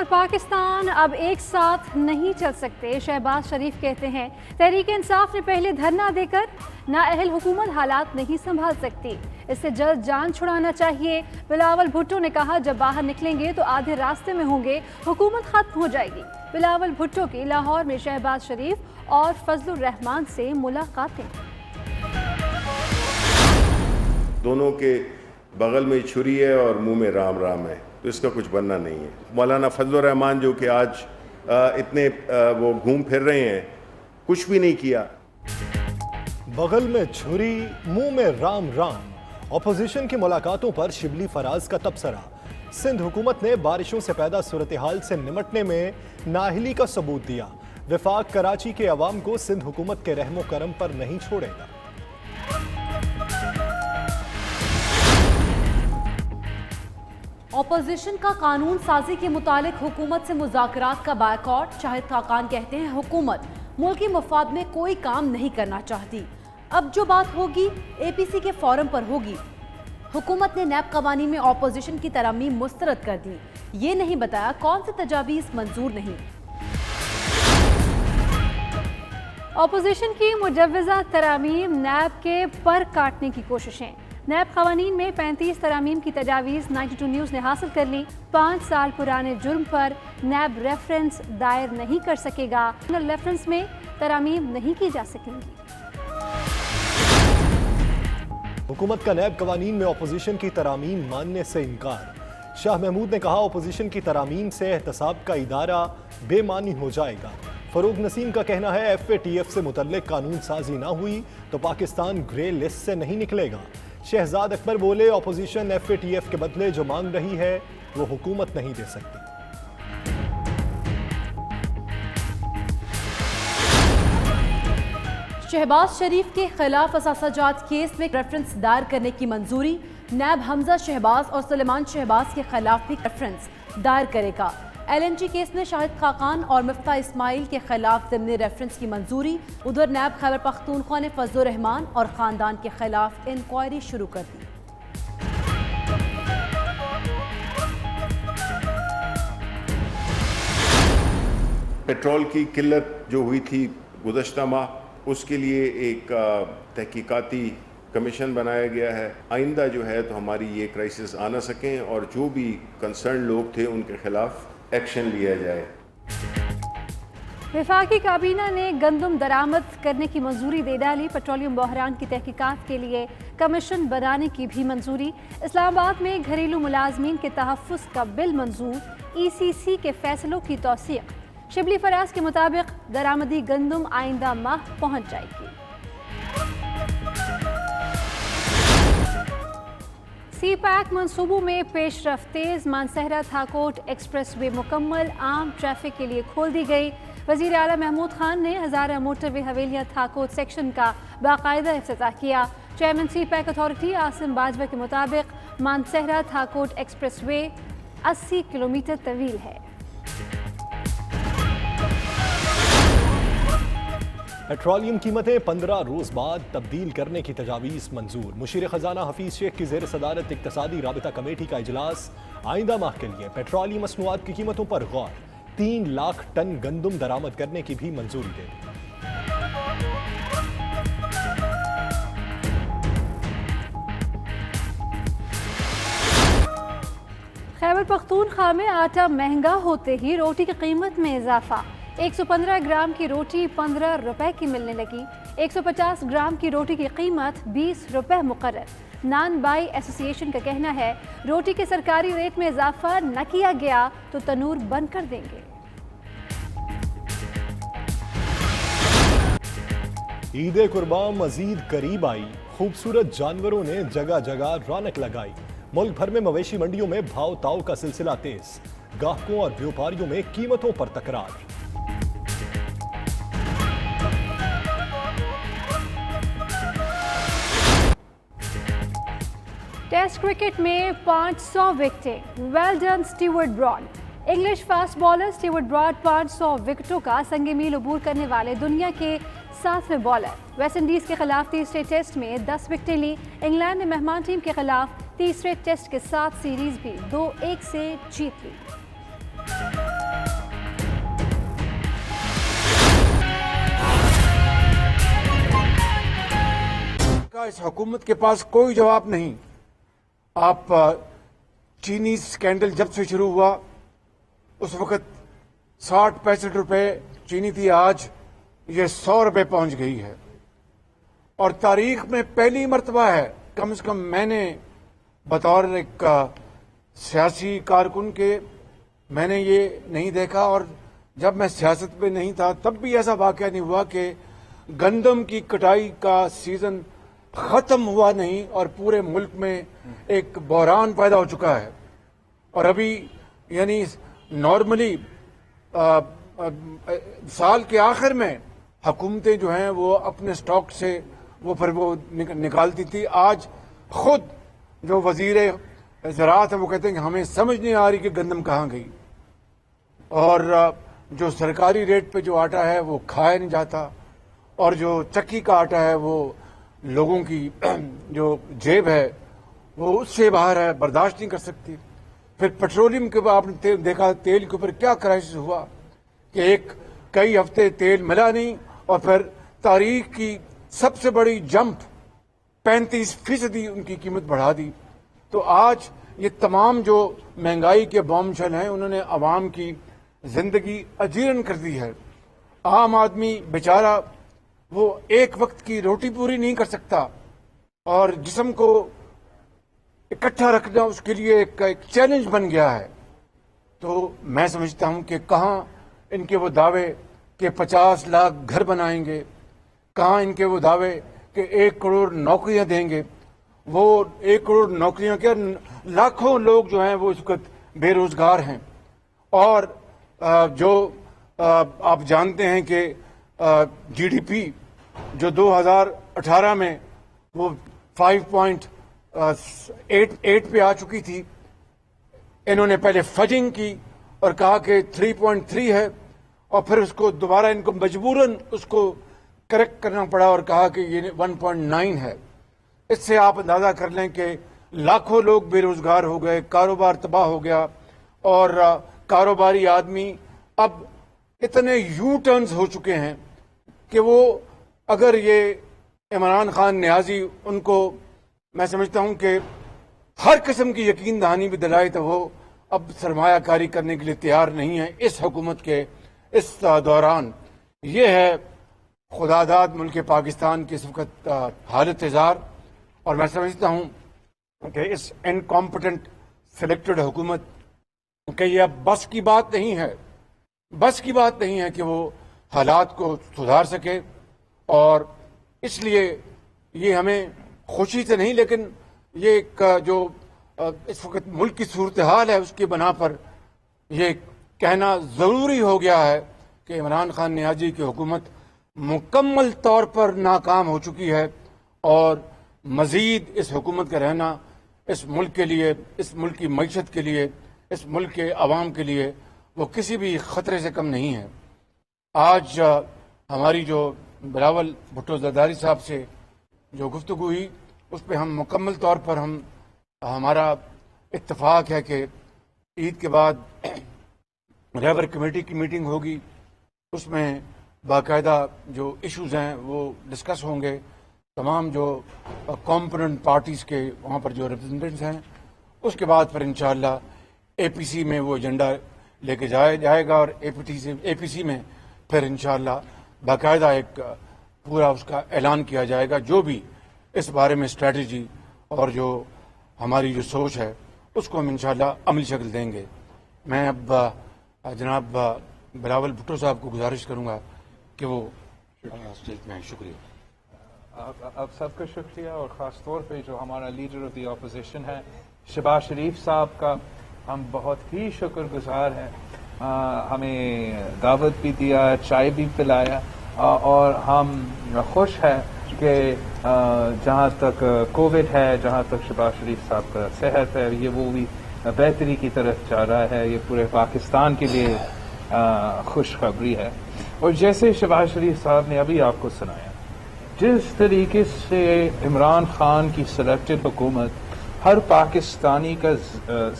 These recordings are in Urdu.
پاکستان اب ایک ساتھ نہیں چل سکتے، شہباز شریف کہتے ہیں تحریک انصاف نے پہلے دھرنا دے کر نااہل حکومت حالات نہیں سنبھال سکتی، اس سے جلد جان چھڑانا چاہیے۔ بلاول بھٹو نے کہا جب باہر نکلیں گے تو آدھے راستے میں ہوں گے، حکومت ختم ہو جائے گی۔ بلاول بھٹو کی لاہور میں شہباز شریف اور فضل الرحمان سے ملاقاتیں۔ دونوں کے بغل میں چھری ہے اور منہ میں رام رام ہے، تو اس کا کچھ بننا نہیں ہے۔ مولانا فضل الرحمان جو کہ آج اتنے وہ گھوم پھر رہے ہیں، کچھ بھی نہیں کیا۔ بغل میں چھری، منہ میں رام رام، اپوزیشن کی ملاقاتوں پر شبلی فراز کا تبصرہ۔ سندھ حکومت نے بارشوں سے پیدا صورتحال سے نمٹنے میں نااہلی کا ثبوت دیا۔ وفاق کراچی کے عوام کو سندھ حکومت کے رحم و کرم پر نہیں چھوڑے گا۔ اپوزیشن کا قانون سازی کے متعلق حکومت سے مذاکرات کا بائیکاٹ۔ شاہد خاقان کہتے ہیں حکومت ملکی مفاد میں کوئی کام نہیں کرنا چاہتی، اب جو بات ہوگی اے پی سی کے فورم پر ہوگی۔ حکومت نے نیب قوانین میں اپوزیشن کی ترامیم مسترد کر دی، یہ نہیں بتایا کون سی تجاویز منظور نہیں۔ اپوزیشن کی مجوزہ ترامیم نیب کے پر کاٹنے کی کوششیں۔ نیب قوانین میں 35 ترامیم کی تجاویز 92 نیوز نے حاصل کر لی۔ 5 سال پرانے جرم پر نیب ریفرنس دائر نہیں کر سکے گا، ریفرنس میں ترامیم نہیں کی جا سکیں گی۔ حکومت کا نیب قوانین میں اپوزیشن کی ترامیم ماننے سے انکار۔ شاہ محمود نے کہا اپوزیشن کی ترامیم سے احتساب کا ادارہ بے معنی ہو جائے گا۔ فروغ نسیم کا کہنا ہے ایف اے ٹی ایف سے متعلق قانون سازی نہ ہوئی تو پاکستان گرے لسٹ سے نہیں نکلے گا۔ شہزاد اکبر بولے opposition F A T F کے بدلے جو مانگ رہی ہے وہ حکومت نہیں دے سکتی۔ شہباز شریف کے خلاف اثاثہ جات کیس میں ریفرنس دائر کرنے کی منظوری۔ نیب حمزہ شہباز اور سلیمان شہباز کے خلاف بھی ریفرنس دائر کرے گا۔ ایل این جی کیس میں شاہد خاقان اور مفتاح اسماعیل کے خلاف ضمنی ریفرنس کی منظوری۔ ادھر نیب خیبر پختونخوا نے فضل الرحمان اور خاندان کے خلاف انکوائری شروع کر دی۔ پیٹرول کی قلت جو ہوئی تھی گزشتہ ماہ، اس کے لیے ایک تحقیقاتی کمیشن بنایا گیا ہے۔ آئندہ جو ہے تو ہماری یہ کرائسس آ نہ سکیں اور جو بھی کنسرن لوگ تھے ان کے خلاف ایکشن لیا جائے۔ وفاقی کابینہ نے گندم درآمد کرنے کی منظوری دے ڈالی۔ پیٹرولیم بحران کی تحقیقات کے لیے کمیشن بنانے کی بھی منظوری۔ اسلام آباد میں گھریلو ملازمین کے تحفظ کا بل منظور۔ ای سی سی کے فیصلوں کی توثیق۔ شبلی فراز کے مطابق درآمدی گندم آئندہ ماہ پہنچ جائے گی۔ سی پیک منصوبوں میں پیش رفت تیز۔ مانسہرہ تھاکوٹ ایکسپریس وے مکمل، عام ٹریفک کے لیے کھول دی گئی۔ وزیر اعلیٰ محمود خان نے Hazara motorway Havelian Thakot section کا باقاعدہ افتتاح کیا۔ Chairman CPEC authority Asim Bajwa کے مطابق Mansehra Thakot expressway 80 kilometre طویل ہے۔ پیٹرولیم قیمتیں 15 روز بعد تبدیل کرنے کی تجاویز منظور۔ مشیر خزانہ حفیظ شیخ کی زیر صدارت اقتصادی رابطہ کمیٹی کا اجلاس۔ آئندہ ماہ کے لیے پیٹرولیوم مصنوعات کی قیمتوں پر غور۔ 3 لاکھ ٹن گندم درآمد کرنے کی بھی منظوری دے دی۔ خیبر پختونخوا میں آٹا مہنگا ہوتے ہی روٹی کی قیمت میں اضافہ۔ 115 گرام کی روٹی 15 روپے کی ملنے لگی۔ 150 گرام کی روٹی کی قیمت 20 روپے مقرر۔ نان بائی ایسوسی ایشن کا کہنا ہے روٹی کے سرکاری ریٹ میں اضافہ نہ کیا گیا تو تنور بند کر دیں گے۔ عید قربان مزید قریب آئی، خوبصورت جانوروں نے جگہ جگہ رونق لگائی۔ ملک بھر میں مویشی منڈیوں میں بھاؤ تاؤ کا سلسلہ تیز، گاہکوں اور بیوپاریوں میں قیمتوں پر تکرار۔ ٹیسٹ کرکٹ میں 500 وکٹیں، well done Stuart Broad. English fast bowler Stuart Broad 500 وکٹوں کا سنگ میل عبور کرنے والے دنیا کے 7ویں بالر۔ ویسٹ انڈیز کے خلاف تیسرے ٹیسٹ میں 10 وکٹیں لی۔ انگلینڈ نے مہمان ٹیم کے خلاف تیسرے ٹیسٹ کے ساتھ سیریز بھی 2-1 سے جیت لی۔ اس حکومت کے پاس کوئی جواب نہیں. آپ چینی سکینڈل جب سے شروع ہوا اس وقت 60-65 روپے چینی تھی, آج یہ 100 روپے پہنچ گئی ہے. اور تاریخ میں پہلی مرتبہ ہے, کم از کم میں نے بطور ایک سیاسی کارکن کے میں نے یہ نہیں دیکھا, اور جب میں سیاست میں نہیں تھا تب بھی ایسا واقعہ نہیں ہوا کہ گندم کی کٹائی کا سیزن ختم ہوا نہیں اور پورے ملک میں ایک بحران پیدا ہو چکا ہے. اور ابھی یعنی نارملی سال کے آخر میں حکومتیں جو ہیں وہ اپنے سٹاک سے وہ پھر وہ نکالتی تھی. آج خود جو وزیر زراعت ہے وہ کہتے ہیں کہ ہمیں سمجھ نہیں آ رہی کہ گندم کہاں گئی, اور جو سرکاری ریٹ پہ جو آٹا ہے وہ کھایا نہیں جاتا, اور جو چکی کا آٹا ہے وہ لوگوں کی جو جیب ہے وہ اس سے باہر ہے, برداشت نہیں کر سکتی. پھر پیٹرولیم کے بعد آپ نے دیکھا تیل کے اوپر کیا کرائسس ہوا کہ کئی ہفتے تیل ملا نہیں, اور پھر تاریخ کی سب سے بڑی جمپ 35% ان کی قیمت بڑھا دی. تو آج یہ تمام جو مہنگائی کے بومشل ہیں انہوں نے عوام کی زندگی اجیرن کر دی ہے. عام آدمی بیچارہ وہ ایک وقت کی روٹی پوری نہیں کر سکتا, اور جسم کو اکٹھا رکھنا اس کے لیے ایک چیلنج بن گیا ہے. تو میں سمجھتا ہوں کہ کہاں ان کے وہ دعوے کہ 50 لاکھ گھر بنائیں گے, کہاں ان کے وہ دعوے کہ 1 کروڑ نوکریاں دیں گے. وہ 1 کروڑ نوکریاں کیا, لاکھوں لوگ جو ہیں وہ اس وقت بے روزگار ہیں. اور جو آپ جانتے ہیں کہ جی ڈی پی جو 2018 میں وہ 5.8 پہ آ چکی تھی, انہوں نے پہلے فجنگ کی اور کہا کہ 3.3 ہے, اور پھر اس کو دوبارہ ان کو مجبوراً اس کو کریکٹ کرنا پڑا اور کہا کہ یہ 1.9 ہے. اس سے آپ اندازہ کر لیں کہ لاکھوں لوگ بے روزگار ہو گئے, کاروبار تباہ ہو گیا, اور کاروباری آدمی اب اتنے یو ٹرنز ہو چکے ہیں کہ وہ اگر یہ عمران خان نیازی ان کو میں سمجھتا ہوں کہ ہر قسم کی یقین دہانی بھی دلائے تو وہ اب سرمایہ کاری کرنے کے لیے تیار نہیں ہے اس حکومت کے اس دوران. یہ ہے خدا داد ملک پاکستان کی اس وقت حالت اظہار, اور میں سمجھتا ہوں کہ اس انکمپٹنٹ سلیکٹڈ حکومت کہ یہ اب بس کی بات نہیں ہے کہ وہ حالات کو سدھار سکے. اور اس لیے یہ ہمیں خوشی سے نہیں, لیکن یہ ایک جو اس وقت ملک کی صورتحال ہے اس کی بنا پر یہ کہنا ضروری ہو گیا ہے کہ عمران خان نیازی کی حکومت مکمل طور پر ناکام ہو چکی ہے, اور مزید اس حکومت کا رہنا اس ملک کے لیے, اس ملک کی معیشت کے لیے, اس ملک کے عوام کے لیے وہ کسی بھی خطرے سے کم نہیں ہے. آج ہماری جو بلاول بھٹو زرداری صاحب سے جو گفتگو ہوئی اس پہ ہم مکمل طور پر ہمارا اتفاق ہے کہ عید کے بعد رہبر کمیٹی کی میٹنگ ہوگی, اس میں باقاعدہ جو ایشوز ہیں وہ ڈسکس ہوں گے. تمام جو کمپوننٹ پارٹیز کے وہاں پر جو ریپرزنٹیٹس ہیں, اس کے بعد پھر انشاءاللہ اے پی سی میں وہ ایجنڈا لے کے جائے گا, اور اے پی سی میں پھر انشاءاللہ باقاعدہ ایک پورا اس کا اعلان کیا جائے گا, جو بھی اس بارے میں اسٹریٹجی اور جو ہماری جو سوچ ہے اس کو ہم انشاءاللہ عملی شکل دیں گے. میں اب جناب بلاول بھٹو صاحب کو گزارش کروں گا کہ وہ اسٹیج میں. شکریہ. آپ سب کا شکریہ, اور خاص طور پہ جو ہمارا لیڈر آف دی اپوزیشن ہے شہباز شریف صاحب کا ہم بہت ہی شکر گزار ہیں. ہمیں دعوت بھی دیا, چائے بھی پلایا, اور ہم خوش ہیں کہ جہاں تک کووڈ ہے, جہاں تک شہباز شریف صاحب کا صحت ہے, یہ وہ بھی بہتری کی طرف جا رہا ہے. یہ پورے پاکستان کے لیے خوشخبری ہے. اور جیسے شہباز شریف صاحب نے ابھی آپ کو سنایا, جس طریقے سے عمران خان کی سلیکٹڈ حکومت ہر پاکستانی کا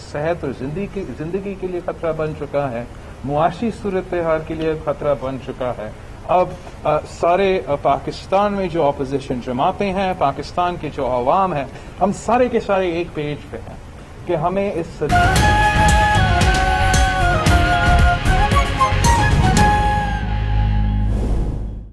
صحت اور زندگی کے لیے خطرہ بن چکا ہے, معاشی صورتحال کے لیے خطرہ بن چکا ہے, اب سارے پاکستان میں جو اپوزیشن جماعتیں ہیں، پاکستان کے جو عوام ہیں، ہم سارے کے سارے ایک پیج پہ ہیں کہ ہمیں اس